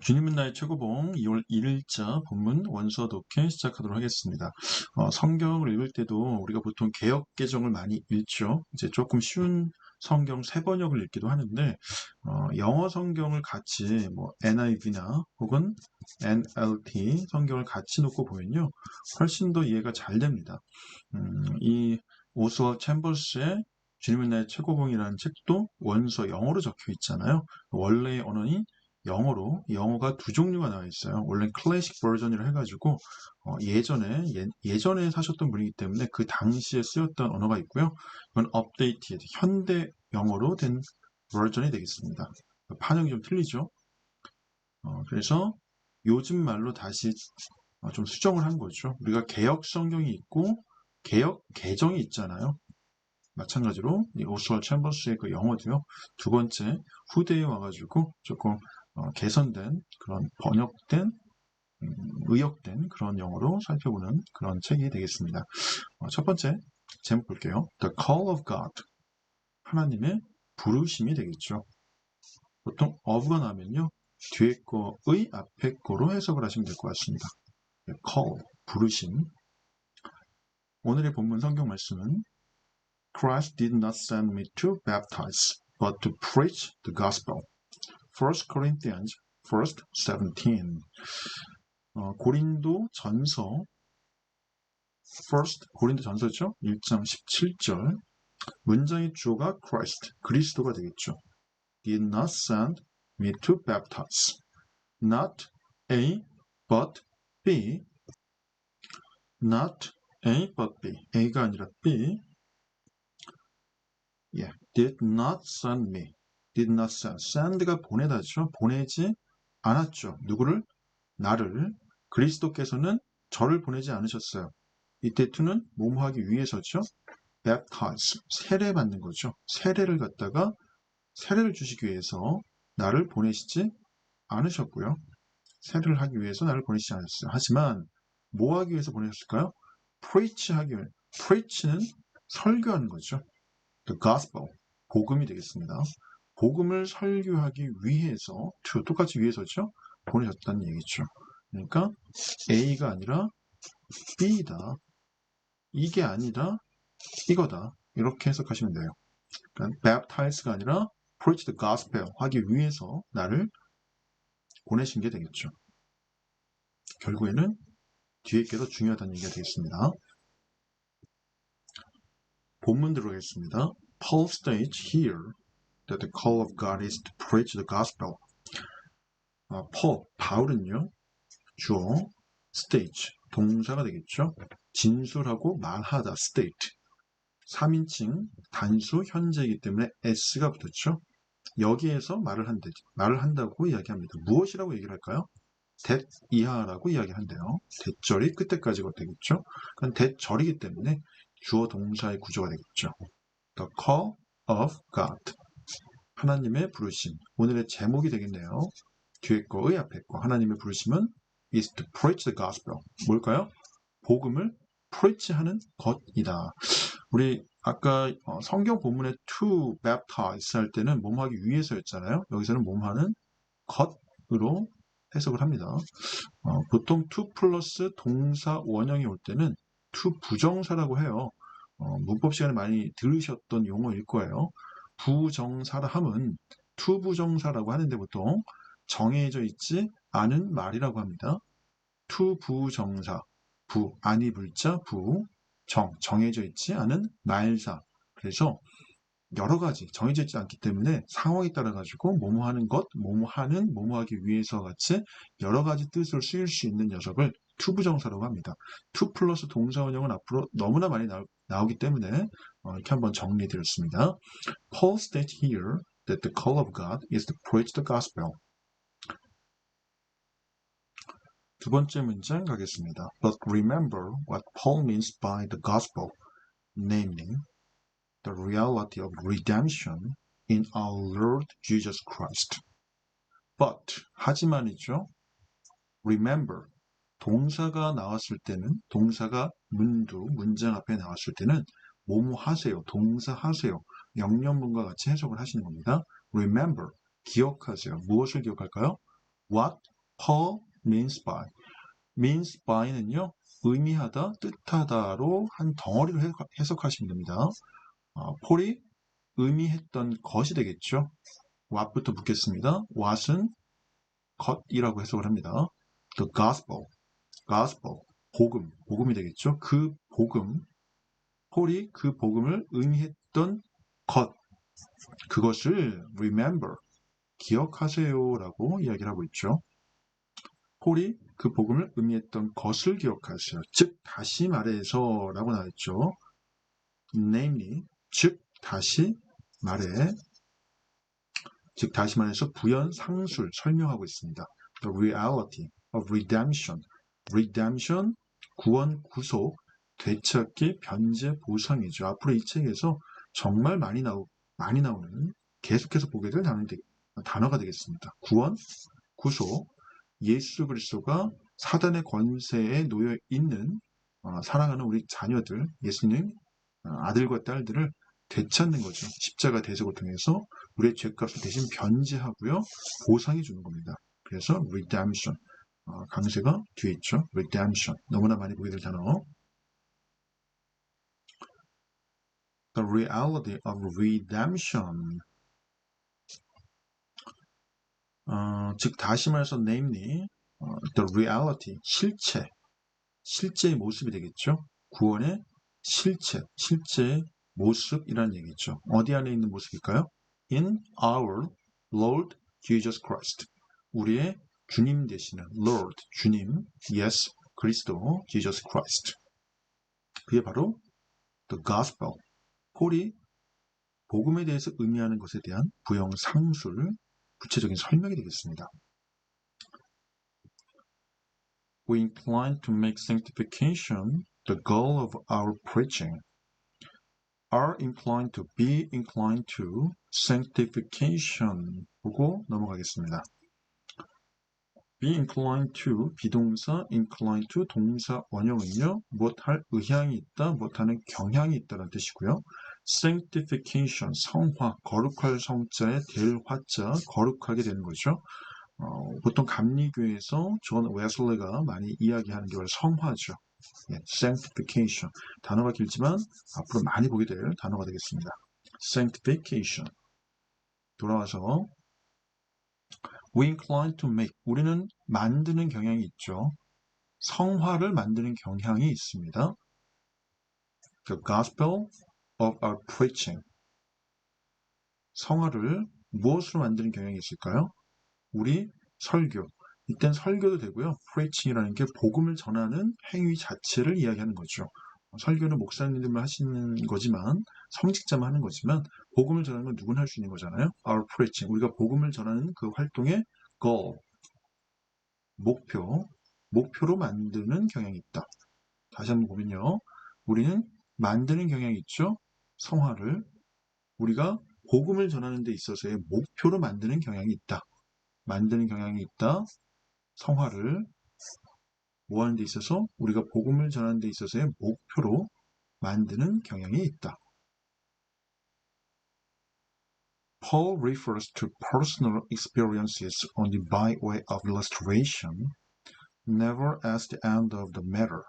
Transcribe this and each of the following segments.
주님은 나의 최고봉 2월 1일자 본문 원서 독해 시작하도록 하겠습니다. 성경을 읽을 때도 우리가 보통 개역 개정을 많이 읽죠. 이제 조금 쉬운 성경 세 번역을 읽기도 하는데 영어 성경을 같이 NIV나 혹은 NLT 성경을 같이 놓고 보면요. 훨씬 더 이해가 잘 됩니다. 이 오스월 챔버스의 주님은 나의 최고봉이라는 책도 원서 영어로 적혀 있잖아요. 원래의 언어인 영어가 두 종류가 나와 있어요. 원래 클래식 버전이라 해가지고 예전에 사셨던 분이기 때문에 그 당시에 쓰였던 언어가 있고요. 이건 업데이트 현대 영어로 된 버전이 되겠습니다. 판형이 좀 틀리죠. 그래서 요즘 말로 다시 좀 수정을 한 거죠. 우리가 개역 성경이 있고 개역 개정이 있잖아요. 마찬가지로 이 오스월 챔버스의 그 영어도요. 두 번째 후대에 와가지고 조금 개선된 그런 번역된 의역된 그런 영어로 살펴보는 그런 책이 되겠습니다. 첫 번째 제목 볼게요. The Call of God. 하나님의 부르심이 되겠죠. 보통 of가 나면요. 뒤에 거의 앞에 거로 해석을 하시면 될 것 같습니다. call, 부르심. 오늘의 본문 성경 말씀은 Christ did not send me to baptize, but to preach the gospel. 1 Corinthians 1:17. 고린도 전서 고린도 전서죠. 1장 17절. 문장의 주어가 Christ, 그리스도가 되겠죠. Did not send me to baptize. Not A, but B. Not A, but B. A가 아니라 B. Did not send me. Did not send. Send가 보내다죠. 보내지 않았죠. 누구를? 나를. 그리스도께서는 저를 보내지 않으셨어요. 이때 to는 뭐뭐 하기 위해서죠. baptize. 세례받는 거죠. 세례를 주시기 위해서 나를 보내시지 않으셨고요. 세례를 하기 위해서 나를 보내시지 않았어요. 하지만 뭐 하기 위해서 보내셨을까요? preach 하기 위해. preach는 설교하는 거죠. The gospel, 복음이 되겠습니다. 복음을 설교하기 위해서, 똑같이 위해서죠. 보내셨다는 얘기죠. 그러니까 A가 아니라 B다. 이게 아니라 이거다. 이렇게 해석하시면 돼요. 그러니까 baptize가 아니라 preach the gospel 하기 위해서 나를 보내신 게 되겠죠. 결국에는 뒤에 게 더 중요하다는 얘기가 되겠습니다. 본문 들어가겠습니다. Paul states here that the call of God is to preach the gospel. 바울은요, 주어, state, 동사가 되겠죠. 진술하고 말하다, state. 3인칭 단수 현재이기 때문에 s가 붙었죠. 여기에서 말을 한다고 이야기합니다. 무엇이라고 얘기를 할까요? that 이하라고 이야기한대요. 대절이 끝에까지가 되겠죠. 그건 대절이기 때문에 주어 동사의 구조가 되겠죠. The call of God. 하나님의 부르심. 오늘의 제목이 되겠네요. 뒤에 거의 앞에 거. 하나님의 부르심은 is to preach the gospel. 뭘까요? 복음을 preach하는 것이다. 우리 아까 성경 본문에 to baptize 할 때는 몸하기 위해서였잖아요. 여기서는 몸하는 것으로 해석을 합니다. 보통 to 플러스 동사 원형이 올 때는 to 부정사라고 해요. 문법 시간에 많이 들으셨던 용어일 거예요. 부정사라 함은 to 부정사라고 하는데 보통 정해져 있지 않은 말이라고 합니다. to 부정사, 아니 불자, 정해져 있지 않은 말사. 그래서 여러 가지 정해져 있지 않기 때문에 상황에 따라 가지고 뭐뭐하는 것, 뭐뭐하는, 뭐뭐하기 위해서 같이 여러 가지 뜻을 쓰일 수 있는 녀석을 to 부정사라고 합니다. to 플러스 동사 원형은 앞으로 너무나 많이 나오기 때문에 이렇게 한번 정리드렸습니다. Paul states here that the call of God is to preach the gospel. 두 번째 문장 가겠습니다. But remember what Paul means by the gospel, namely the reality of redemption in our Lord Jesus Christ. But, 하지만이죠. Remember, 동사가 나왔을 때는, 동사가 문장 앞에 나왔을 때는 뭐뭐 하세요, 동사 하세요, 영영문과 같이 해석을 하시는 겁니다. Remember, 기억하세요. 무엇을 기억할까요? What Paul means by. means by는요, 의미하다, 뜻하다로 한 덩어리로 해석하시면 됩니다. 폴이 의미했던 것이 되겠죠. what부터 묻겠습니다. what은 것이라고 해석을 합니다. The gospel, gospel, 복음이 되겠죠. 그 복음, 폴이 그 복음을 의미했던 것, 그것을 remember, 기억하세요라고 이야기를 하고 있죠. 폴이 그 복음을 의미했던 것을 기억하세요. 즉 다시 말해서라고 나왔죠. namely, 즉 다시 말해서 부연 상술 설명하고 있습니다. The reality of redemption. redemption, 구원, 구속, 되찾기, 변제, 보상이죠. 앞으로 이 책에서 정말 많이 나오는 계속해서 보게 될 단어가 되겠습니다. 구원, 구속, 예수 그리스도가 사단의 권세에 놓여 있는 사랑하는 우리 자녀들, 예수님 아들과 딸들을 되찾는 거죠. 십자가 대속을 통해서 우리의 죄값을 대신 변제하고요. 보상해 주는 겁니다. 그래서 redemption. 강세가 뒤에 있죠. redemption. 너무나 많이 보게 될 단어. The reality of redemption. 즉 다시 말해서 namely the reality, 실제의 모습이 되겠죠. 구원의 실제의 모습이라는 얘기죠. 어디 안에 있는 모습일까요? In our Lord Jesus Christ. 우리의 주님 되시는 Lord, 주님, yes, 그리스도, Jesus Christ. 그게 바로 the gospel. 폴이 복음에 대해서 의미하는 것에 대한 부영 상술, 구체적인 설명이 되겠습니다. We incline to make sanctification the goal of our preaching. Are inclined to, be inclined to, sanctification 보고 넘어가겠습니다. be inclined to, 비동사, inclined to, 동사 원형은요, 무엇할 의향이 있다, 무엇하는 경향이 있다는 뜻이고요. sanctification, 성화, 거룩할 성자에 될 화자, 거룩하게 되는 거죠. 보통 감리교에서 존 웨슬리가 많이 이야기하는 게 바로 성화죠. sanctification. 단어가 길지만 앞으로 많이 보게 될 단어가 되겠습니다. sanctification. 돌아와서 we incline to make. 우리는 만드는 경향이 있죠. 성화를 만드는 경향이 있습니다. The gospel of our preaching. 성화를 무엇으로 만드는 경향이 있을까요? 우리 설교. 이땐 설교도 되고요. preaching이라는 게 복음을 전하는 행위 자체를 이야기하는 거죠. 설교는 목사님들만 하시는 거지만 성직자만 하는 거지만 복음을 전하는 건 누구나 할 수 있는 거잖아요. Our preaching. 우리가 복음을 전하는 그 활동의 goal. 목표로 만드는 경향이 있다. 다시 한번 보면요. 우리는 만드는 경향이 있죠. 성화를. 우리가 복음을 전하는 데 있어서의 목표로 만드는 경향이 있다. 만드는 경향이 있다. 성화를 뭐 하는 데 있어서 우리가 복음을 전하는 데 있어서의 목표로 만드는 경향이 있다. Paul refers to personal experiences only by way of illustration, never as the end of the matter.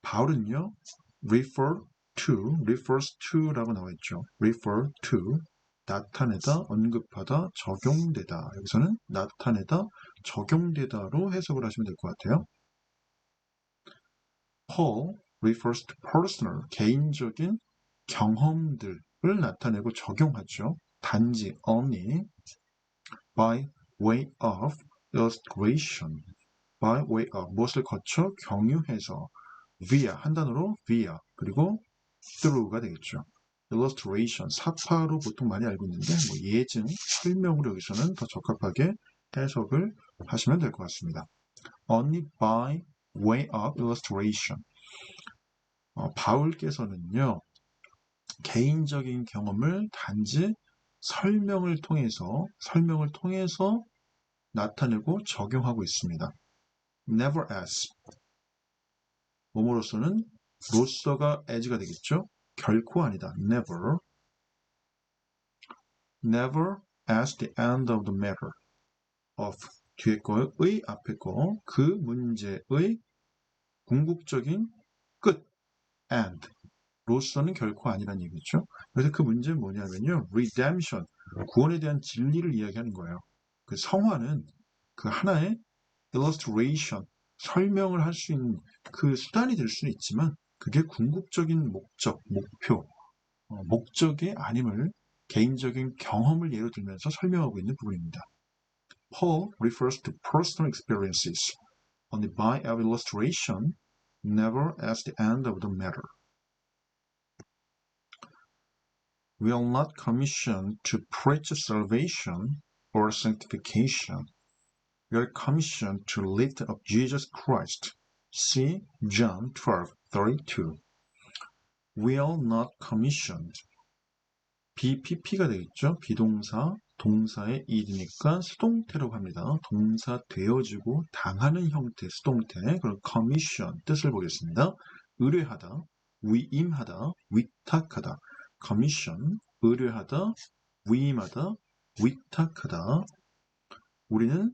바울은요, refers to라고 나와 있죠. refer to, 나타내다, 언급하다, 적용되다. 여기서는 나타내다, 적용되다로 해석을 하시면 될 것 같아요. Paul refers to personal, 개인적인 경험들을 나타내고 적용하죠. 단지, only, by way of illustration, by way of, 무엇을 거쳐 경유해서, via, 한 단어로 via, 그리고 through가 되겠죠. illustration, 사파로 보통 많이 알고 있는데 예증, 설명으로 여기서는 더 적합하게 해석을 하시면 될 것 같습니다. Only by way of illustration. 바울께서는요. 개인적인 경험을 단지 설명을 통해서 나타내고 적용하고 있습니다. Never as. 뭐뭐로서는 로서가 as가 되겠죠. 결코 아니다. Never as the end of the matter. of 뒤에 거의 앞에 거 그 문제의 궁극적인 끝 and 로서는 결코 아니란 얘기죠. 그래서 그 문제는 뭐냐면요. redemption 구원에 대한 진리를 이야기하는 거예요. 그 성화는 그 하나의 illustration 설명을 할 수 있는 그 수단이 될 수는 있지만 그게 궁극적인 목적, 목표, 목적이 아님을 개인적인 경험을 예로 들면서 설명하고 있는 부분입니다. Paul refers to personal experiences only by illustration, never as the end of the matter. We are not commissioned to preach salvation or sanctification. We are commissioned to lift up Jesus Christ. See John 12:32. We are not commissioned. BPP가 되겠죠. 비동사, 동사의 일이니까 수동태라고 합니다. 동사 되어지고 당하는 형태 수동태. 그럼 commission 뜻을 보겠습니다. 의뢰하다, 위임하다, 위탁하다. commission 의뢰하다, 위임하다, 위탁하다. 우리는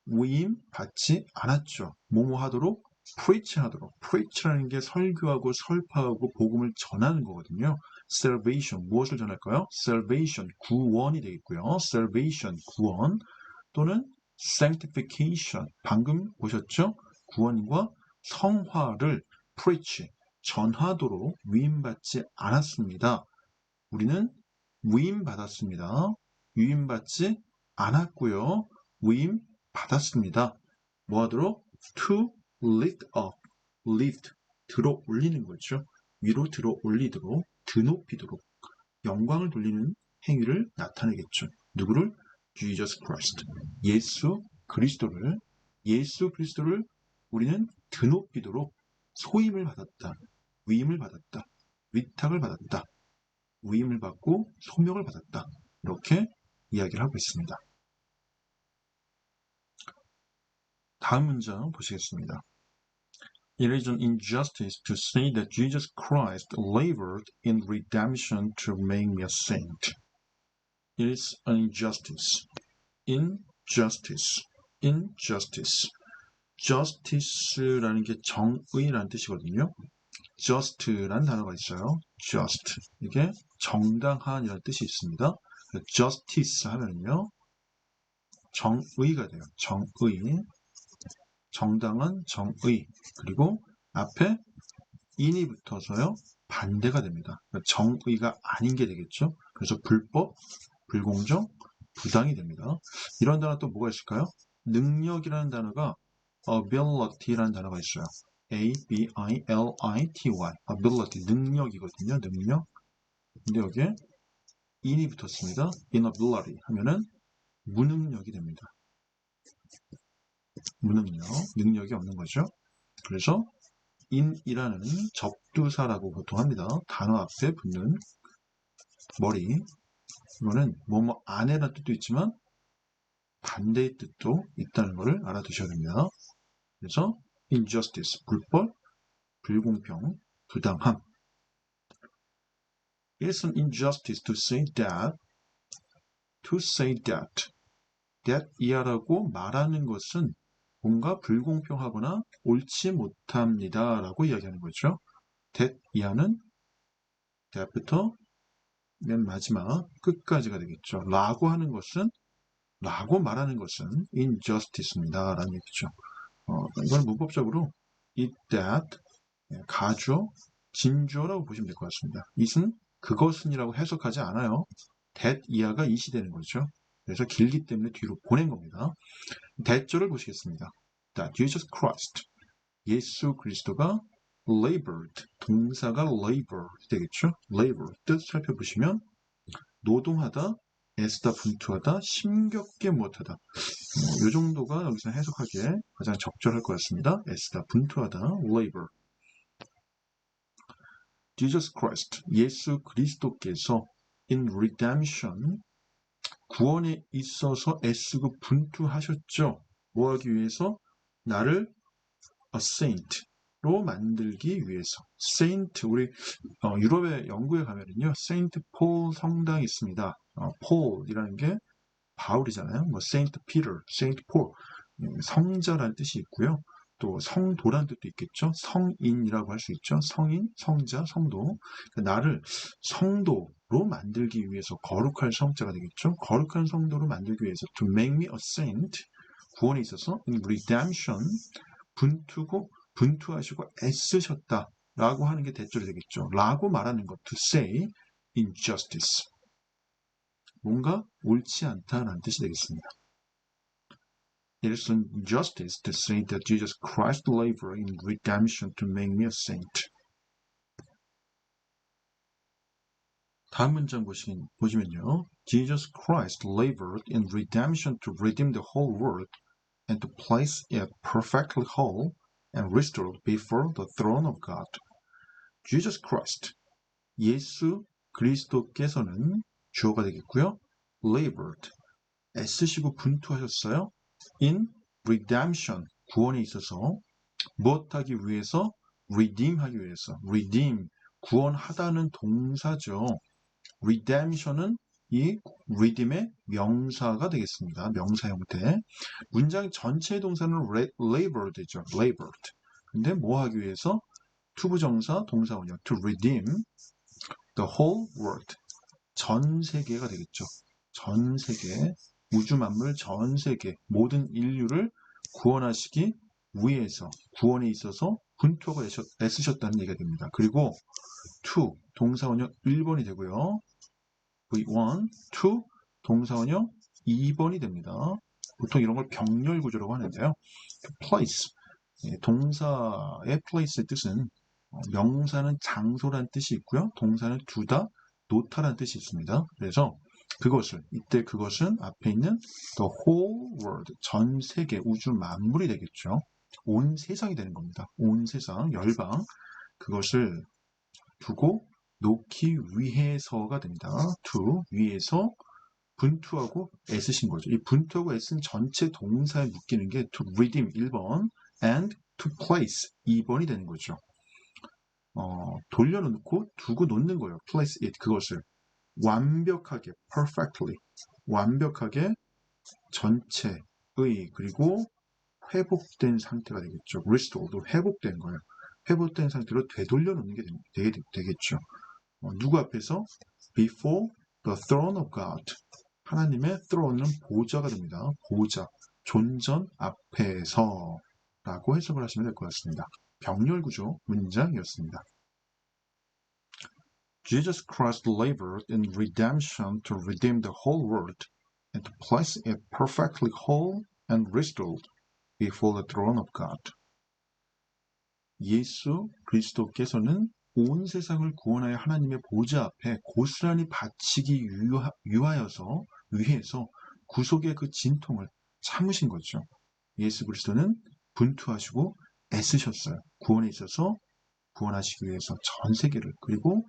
위임 받지 않았죠. 뭐뭐 하도록 preach 하도록. preach라는 게 설교하고 설파하고 복음을 전하는 거거든요. salvation 무엇을 전할까요? salvation 구원이 되겠고요. salvation 구원 또는 sanctification 방금 보셨죠? 구원과 성화를 preach 전하도록 위임받지 않았습니다. 우리는 위임받았습니다. 위임받지 않았고요. 위임 받았습니다. 뭐 하도록? to lift up, lift, 들어 올리는 거죠. 위로 들어 올리도록, 드높이도록, 영광을 돌리는 행위를 나타내겠죠. 누구를? Jesus Christ. 예수 그리스도를 우리는 드높이도록 소임을 받았다. 위임을 받았다. 위탁을 받았다. 위임을 받고 소명을 받았다. 이렇게 이야기를 하고 있습니다. 다음 문장 보시겠습니다. It is an injustice to say that Jesus Christ labored in redemption to make me a saint. It is an injustice. Injustice. Injustice. Justice라는 게 정의라는 뜻이거든요. Just라는 단어가 있어요. Just. 이게 정당한이라는 뜻이 있습니다. Justice 하면요. 정의가 돼요. 정의. 정당한 정의 그리고 앞에 in이 붙어서요 반대가 됩니다. 정의가 아닌 게 되겠죠. 그래서 불법, 불공정, 부당이 됩니다. 이런 단어 또 뭐가 있을까요? 능력이라는 단어가 ability라는 단어가 있어요. A-B-I-L-I-T-Y ability 능력이거든요. 능력. 근데 여기에 in이 붙었습니다. inability 하면은 무능력이 됩니다. 무능력, 능력이 없는 거죠. 그래서 in이라는 접두사라고 보통 합니다. 단어 앞에 붙는 머리. 이거는 뭐뭐 안에라는 뜻도 있지만 반대의 뜻도 있다는 것을 알아두셔야 됩니다. 그래서 injustice, 불법, 불공평, 부당함. It's an injustice to say that 이하라고 말하는 것은 뭔가 불공평하거나 옳지 못합니다. 라고 이야기하는 거죠. that 이하는 that부터 맨 마지막 끝까지가 되겠죠. 라고 하는 것은 라고 말하는 것은 injustice입니다. 라는 얘기죠. 이건 문법적으로 it that 가주어, 진주어라고 보시면 될 것 같습니다. it은 그것은이라고 해석하지 않아요. that 이하가 it이 되는 거죠. 그래서 길기 때문에 뒤로 보낸 겁니다. 대절을 보시겠습니다. that Jesus Christ, 예수 그리스도가 labored, 동사가 labor 되겠죠? labor, 뜻 살펴보시면 노동하다, 애쓰다, 분투하다, 심겹게 무엇하다. 이 정도가 여기서 해석하기에 가장 적절할 것 같습니다. 애쓰다, 분투하다, labor. Jesus Christ, 예수 그리스도께서 in redemption, 구원에 있어서 애쓰고 분투하셨죠. 뭐 하기 위해서? 나를 a saint로 만들기 위해서. saint, 우리 유럽의 영국에 가면은요, 세인트 폴 성당이 있습니다. 폴이라는 게 바울이잖아요. 뭐 Saint Peter, Saint Paul, 성자라는 뜻이 있고요. 또 성도라는 뜻도 있겠죠. 성인이라고 할 수 있죠. 성인, 성자, 성도. 나를 성도로 만들기 위해서 거룩할 성자가 되겠죠. 거룩한 성도로 만들기 위해서 to make me a saint, 구원에 있어서 in redemption, 분투하시고 애쓰셨다라고 하는 게 대절이 되겠죠. 라고 말하는 것, to say injustice. 뭔가 옳지 않다라는 뜻이 되겠습니다. It is injustice to say that Jesus Christ labored in redemption to make me a saint. 다음 문장 보시면요. Jesus Christ labored in redemption to redeem the whole world and to place it perfectly whole and restored before the throne of God. Jesus Christ, 예수 그리스도께서는 주어가 되겠고요. labored, 애쓰시고 분투하셨어요. in redemption, 구원에 있어서 무엇하기 위해서? redeem하기 위해서. redeem, 구원하다는 동사죠. redemption은 이 redeem의 명사가 되겠습니다. 명사 형태. 문장 전체의 동사는 labored죠. labored. 근데 뭐 하기 위해서? 투부정사 동사원이요. to redeem the whole world. 전 세계가 되겠죠. 전 세계, 우주 만물 전 세계, 모든 인류를 구원하시기 위해서, 구원에 있어서 분투하고 애쓰셨다는 얘기가 됩니다. 그리고 to, 동사원형 1번이 되고요. V1, to, 동사원형 2번이 됩니다. 보통 이런 걸 병렬 구조라고 하는데요. place, 동사의 place의 뜻은 명사는 장소라는 뜻이 있고요. 동사는 두다, 놓다라는 뜻이 있습니다. 그래서 이때 그것은 앞에 있는 the whole world, 전 세계, 우주 만물이 되겠죠. 온 세상이 되는 겁니다. 온 세상, 열방, 그것을 두고 놓기 위해서가 됩니다. to, 위해서 분투하고 애쓰신 거죠. 이 분투하고 애쓴 전체 동사에 묶이는 게 to redeem 1번 and to place 2번이 되는 거죠. 돌려놓고 두고 놓는 거예요. place it, 그것을 완벽하게, perfectly, 완벽하게 전체의, 그리고 회복된 상태가 되겠죠. restored, 회복된 거예요. 회복된 상태로 되돌려 놓는 게 되겠죠. 누구 앞에서? before the throne of God. 하나님의 throne은 보좌가 됩니다. 보좌, 존전 앞에서 라고 해석을 하시면 될 것 같습니다. 병렬구조 문장이었습니다. Jesus Christ labored in redemption to redeem the whole world and to place it perfectly whole and restored before the throne of God. 예수 그리스도께서는 온 세상을 구원하여 하나님의 보좌 앞에 고스란히 바치기 위해서 구속의 그 진통을 참으신 거죠. 예수 그리스도는 분투하시고 애쓰셨어요. 구원에 있어서 구원하시기 위해서 전 세계를, 그리고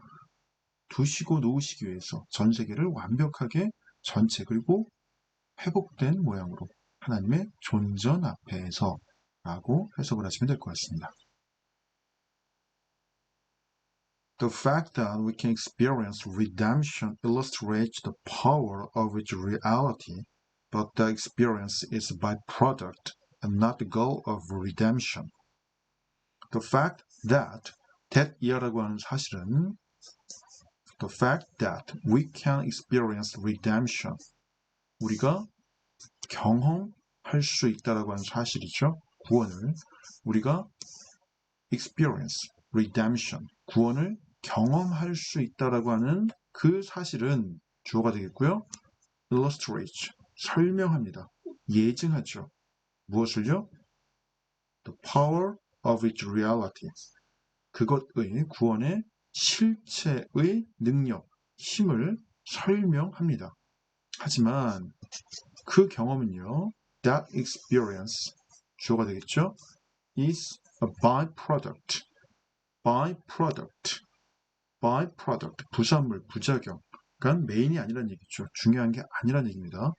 두시고 놓으시기 위해서 전 세계를 완벽하게 전체, 그리고 회복된 모양으로 하나님의 존전 앞에서 라고 해석을 하시면 될 것 같습니다. The fact that we can experience redemption illustrates the power of its reality, but the experience is a byproduct and not the goal of redemption. The fact that, i라고 하는 사실은 the fact that we can experience redemption, 우리가 경험할 수 있다라고 하는 사실이죠. 구원을 우리가 experience, redemption, 구원을 경험할 수 있다라고 하는 그 사실은 주어가 되겠고요. illustrate, 설명합니다. 예증하죠. 무엇을요? The power of its reality, 그것의 구원의 실체의 능력, 힘을 설명합니다. 하지만 그 경험은요, that experience, 주어가 되겠죠? is a byproduct, 부산물, 부작용. 그러니까 메인이 아니라는 얘기죠. 중요한 게 아니라는 얘기입니다.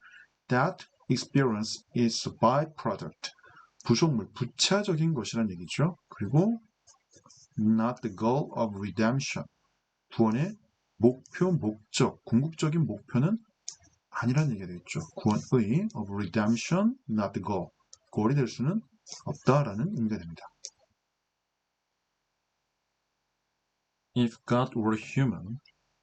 That experience is a byproduct, 부속물, 부차적인 것이라는 얘기죠. 그리고 not the goal of redemption, 구원의 목표, 목적, 궁극적인 목표는 아니라는 얘기가 되겠죠. 구원의 of redemption, not the goal. goal이 될 수는 없다라는 의미가 됩니다. If God were human,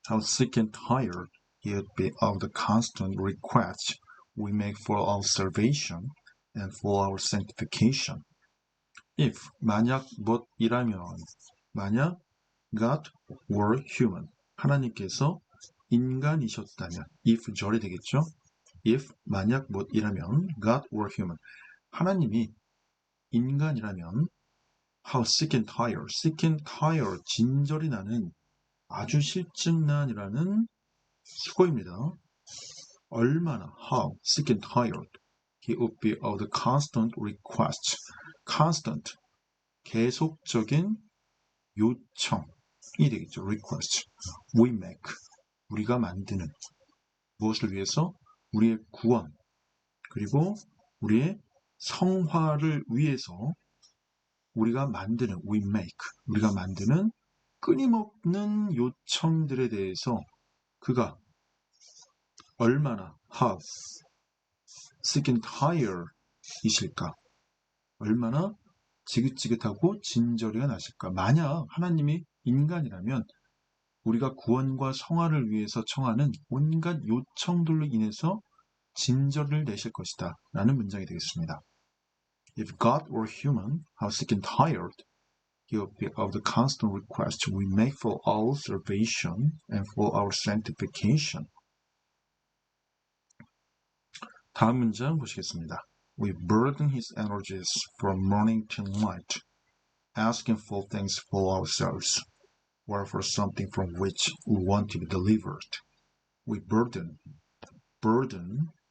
how sick and tired he would be of the constant requests we make for our salvation and for our sanctification. If, 만약 못이라면, 만약 God were human, 하나님께서 인간이셨다면, if 절이 되겠죠? if, 만약 못이라면, God were human, 하나님이 인간이라면, how sick and tired, sick and tired, 진절이 나는 아주 실증난이라는 수거입니다. 얼마나, how, sick and tired, he would be of the constant requests, constant, 계속적인 요청이 되겠죠. request, we make, 우리가 만드는, 무엇을 위해서? 우리의 구원, 그리고 우리의 성화를 위해서 우리가 만드는, we make, 우리가 만드는 끊임없는 요청들에 대해서 그가 얼마나 how, sick and tired 이실까? 얼마나 지긋지긋하고 진저리가 나실까? 만약 하나님이 인간이라면 우리가 구원과 성화를 위해서 청하는 온갖 요청들로 인해서 진저리를 내실 것이다 라는 문장이 되겠습니다. If God were human, how sick and tired he would be of the constant requests we make for our salvation and for our sanctification. 다음 문장 보시겠습니다. We burden his energies from morning till night, asking for things for ourselves, or for something from which we want to be delivered. We burden,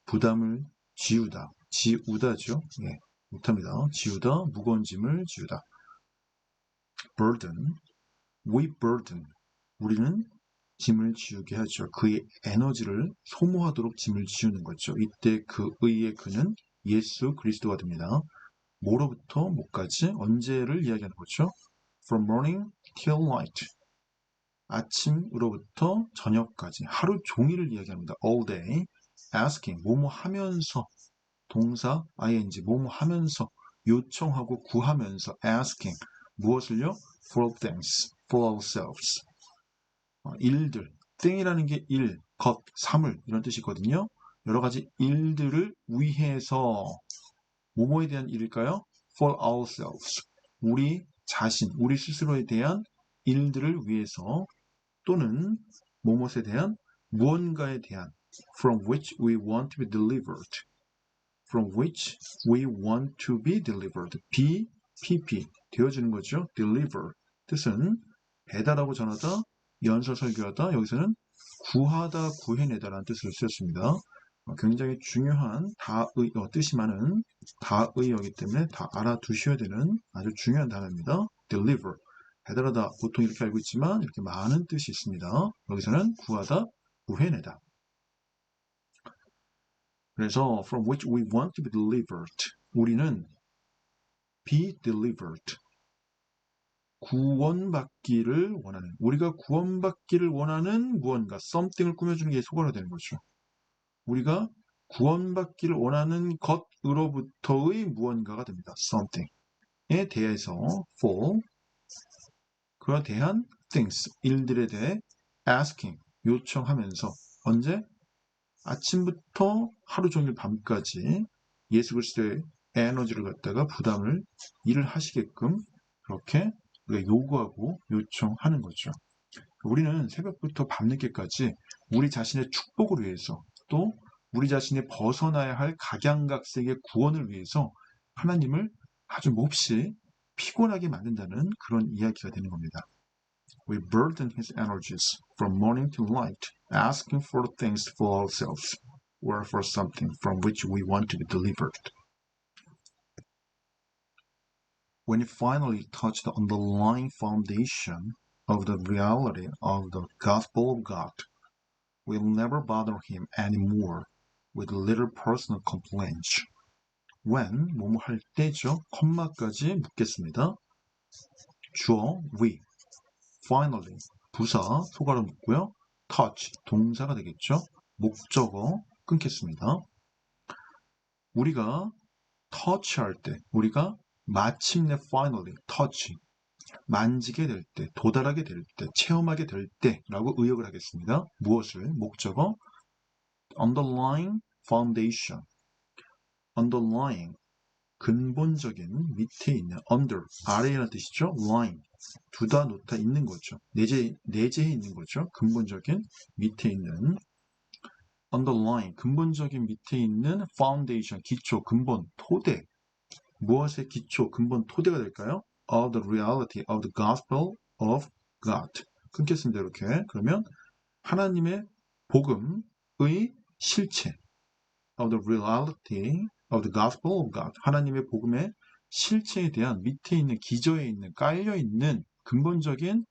부담을 지우다, 지우다죠. 예, 못합니다. 지우다, 무거운 짐을 지우다. burden, we burden, 우리는 짐을 지우게 하죠. 그의 에너지를 소모하도록 짐을 지우는 거죠. 이때 그의의 그는 예수 그리스도가 됩니다. 뭐로부터 뭐까지 언제를 이야기하는 거죠? From morning till night. 아침으로부터 저녁까지 하루 종일을 이야기합니다. All day. Asking. 뭐뭐 하면서. 동사 ing. 뭐뭐 하면서. 요청하고 구하면서. Asking. 무엇을요? For things. For ourselves. 일들. thing이라는 게 일, 것, 사물 이런 뜻이거든요. 여러 가지 일들을 위해서 뭐뭐에 대한 일일까요? For ourselves. 우리 자신, 우리 스스로에 대한 일들을 위해서 또는 뭐뭐에 대한 무언가에 대한 from which we want to be delivered. From which we want to be delivered. be, pp 되어주는 거죠. deliver. 뜻은 배달하고 전하다, 연설 설교하다, 여기서는 구하다, 구해내다라는 뜻을 쓰였습니다. 굉장히 중요한 뜻이 많은 다의어이기 때문에 다 알아두셔야 되는 아주 중요한 단어입니다. deliver. 배달하다 보통 이렇게 알고 있지만 이렇게 많은 뜻이 있습니다. 여기서는 구하다, 구해내다. 그래서 from which we want to be delivered. 우리는 be delivered. 구원받기를 원하는, 우리가 구원받기를 원하는 무언가, something을 꾸며주는 게 속어가 되는 거죠. 우리가 구원받기를 원하는 것으로부터의 무언가가 됩니다. something에 대해서 for, 그에 대한 things, 일들에 대해 asking, 요청하면서 언제? 아침부터 하루 종일 밤까지 예수 그리스도의 에너지를 갖다가 부담을 일을 하시게끔 그렇게 우리가 요구하고 요청하는 거죠. 우리는 새벽부터 밤늦게까지 우리 자신의 축복을 위해서 또 우리 자신이 벗어나야 할 각양각색의 구원을 위해서 하나님을 아주 몹시 피곤하게 만든다는 그런 이야기가 되는 겁니다. We burden his energies from morning till night, asking for things for ourselves or for something from which we want to be delivered. When he finally touched the underlying foundation of the reality of the gospel of God, we'll never bother him anymore with little personal complaints. When, 뭐뭐 할 때죠. 콤마까지 묻겠습니다. 주어, we. Finally, 부사, 소가로 묻고요. touch, 동사가 되겠죠. 목적어, 끊겠습니다. 우리가 touch할 때, 우리가 마침내 finally touch, 만지게 될 때, 도달하게 될 때, 체험하게 될 때라고 의역을 하겠습니다. 무엇을? 목적어 underlying foundation, underlying 근본적인 밑에 있는 under 아래라는 뜻이죠. line 두다 놓다 있는 거죠. 내재해 있는 거죠. 근본적인 밑에 있는 underlying 근본적인 밑에 있는 foundation 기초 근본 토대 무엇의 기초 근본 토대가 될까요? of the reality of the gospel of God 끊겠습니다. 이렇게 그러면 하나님의 복음의 실체 of the reality of the gospel of God 하나님의 복음의 실체에 대한 밑에 있는 기저에 있는 깔려 있는 근본적인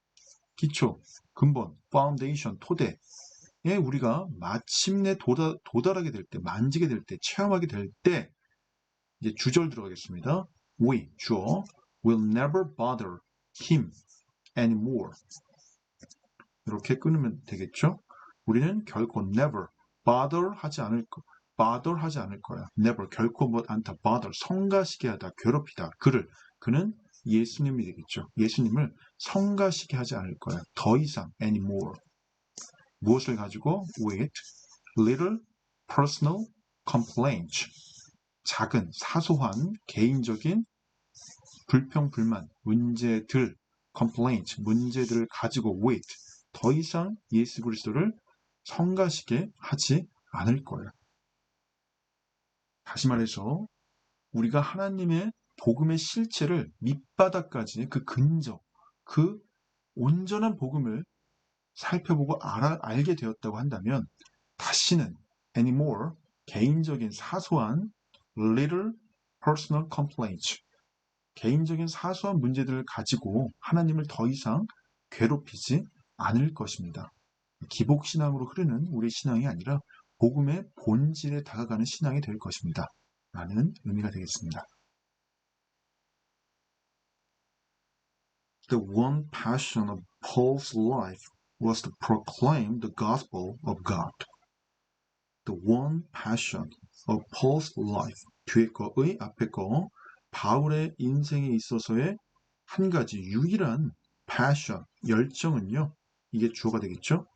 기초, 근본, foundation, 토대에 우리가 마침내 도달하게 될 때, 만지게 될 때, 체험하게 될 때 이제 주절 들어가겠습니다. We, 주어, will never bother him anymore. 이렇게 끊으면 되겠죠? 우리는 결코 never bother 하지 않을 거야. never 결코 못 않다. bother 성가시게 하다, 괴롭히다. 그는 예수님이 되겠죠. 예수님을 성가시게 하지 않을 거야. 더 이상 anymore. 무엇을 가지고 with little personal complaints. 작은 사소한 개인적인 불평 불만 문제들 complaints 문제들을 가지고 with 더 이상 예수 그리스도를 성가시게 하지 않을 거예요. 다시 말해서 우리가 하나님의 복음의 실체를 밑바닥까지 그 근저, 그 온전한 복음을 살펴보고 알게 되었다고 한다면 다시는 anymore 개인적인 사소한 little personal complaints 개인적인 사소한 문제들을 가지고 하나님을 더 이상 괴롭히지 않을 것입니다. 기복신앙으로 흐르는 우리의 신앙이 아니라 복음의 본질에 다가가는 신앙이 될 것입니다. 라는 의미가 되겠습니다. The one passion of Paul's life was to proclaim the gospel of God. The one passion of Paul's life. 뒤에 거의 앞에 거 바울의 인생에 있어서의 한 가지 유일한 passion, 열정은요. 이게 주어가 되겠죠.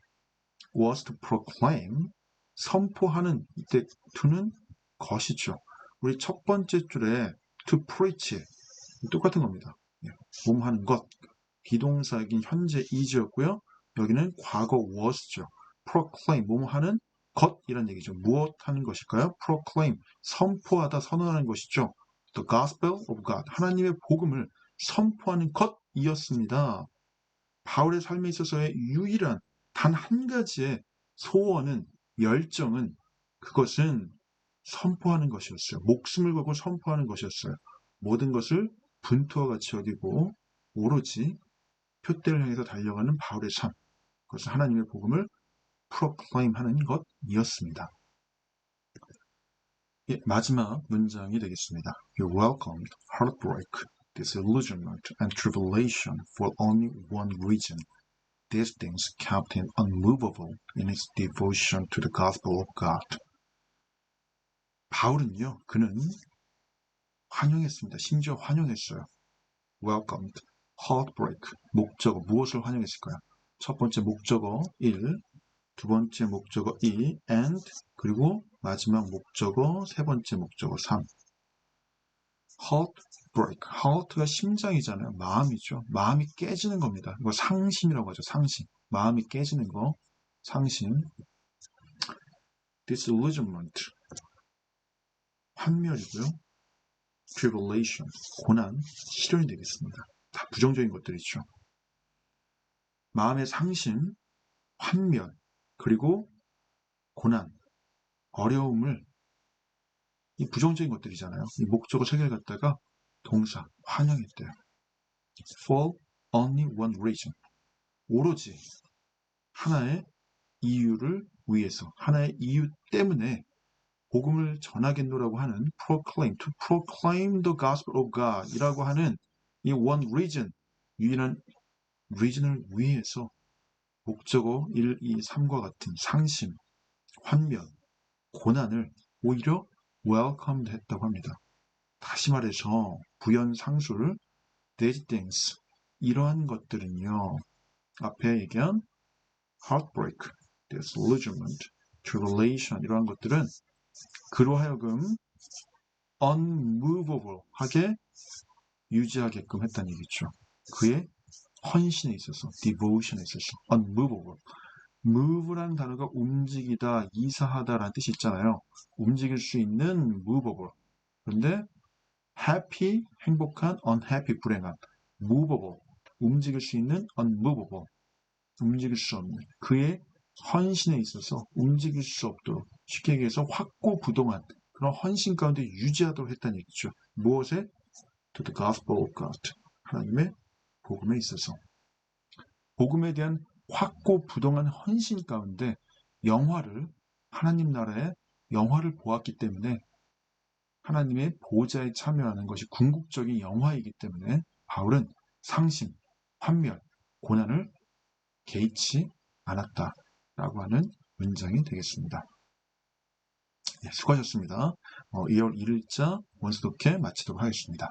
was to proclaim, 선포하는 이때 to는 것이죠. 우리 첫 번째 줄에 to preach, 똑같은 겁니다. 몸하는 것, 비동사이긴 현재 is였고요. 여기는 과거 was죠. proclaim, 몸하는 것이란 얘기죠. 무엇 하는 것일까요? proclaim, 선포하다, 선언하는 것이죠. The gospel of God, 하나님의 복음을 선포하는 것이었습니다. 바울의 삶에 있어서의 유일한 단 한 가지의 소원은 열정은 그것은 선포하는 것이었어요. 목숨을 걸고 선포하는 것이었어요. 모든 것을 분투와 같이 여기고 오로지 표대를 향해서 달려가는 바울의 삶. 그것은 하나님의 복음을 프로클레임하는 것이었습니다. 예, 마지막 문장이 되겠습니다. You welcomed heartbreak, disillusionment, and tribulation for only one reason. These things kept him unmovable in his devotion to the gospel of God. 바울은요, 그는 환영했습니다. 심지어 환영했어요. Welcomed, heartbreak, 목적어, 무엇을 환영했을까요? 첫 번째 목적어 1, 두 번째 목적어 2, and, 그리고 마지막 목적어, 세 번째 목적어 3. heartbreak, heart가 심장이잖아요. 마음이죠. 마음이 깨지는 겁니다. 이거 상심이라고 하죠. 상심. 마음이 깨지는 거, 상심. disillusionment, 환멸이고요. tribulation, 고난, 시련이 되겠습니다. 다 부정적인 것들이죠. 마음의 상심, 환멸, 그리고 고난, 어려움을 이 부정적인 것들이잖아요. 이 목적어 세 개를 갖다가 동사, 환영했대요. For only one reason. 오로지 하나의 이유를 위해서, 하나의 이유 때문에 복음을 전하겠노라고 하는 proclaim, to proclaim the gospel of God 이라고 하는 이 one reason, 유일한 reason을 위해서 목적어 1, 2, 3과 같은 상심, 환멸, 고난을 오히려 welcomed 했다고 합니다. 다시 말해서 부연상술, these things, 이러한 것들은요. 앞에 얘기한 heartbreak, disillusionment, tribulation 이러한 것들은 그로 하여금 unmovable 하게 유지하게끔 했다는 얘기죠. 그의 헌신에 있어서, devotion에 있어서 unmovable. move라는 단어가 움직이다, 이사하다라는 뜻이 있잖아요. 움직일 수 있는 movable. 그런데 happy, 행복한, unhappy, 불행한, movable, 움직일 수 있는 unmovable, 움직일 수 없는 그의 헌신에 있어서 움직일 수 없도록 쉽게 얘기해서 확고부동한 그런 헌신 가운데 유지하도록 했다는 얘기죠. 무엇에? To the gospel of God. 하나님의 복음에 있어서. 복음에 대한 확고부동한 헌신 가운데 영화를, 하나님 나라의 영화를 보았기 때문에 하나님의 보좌에 참여하는 것이 궁극적인 영화이기 때문에 바울은 상심, 환멸, 고난을 개의치 않았다라고 하는 문장이 되겠습니다. 네, 수고하셨습니다. 2월 1일자 원수독해 마치도록 하겠습니다.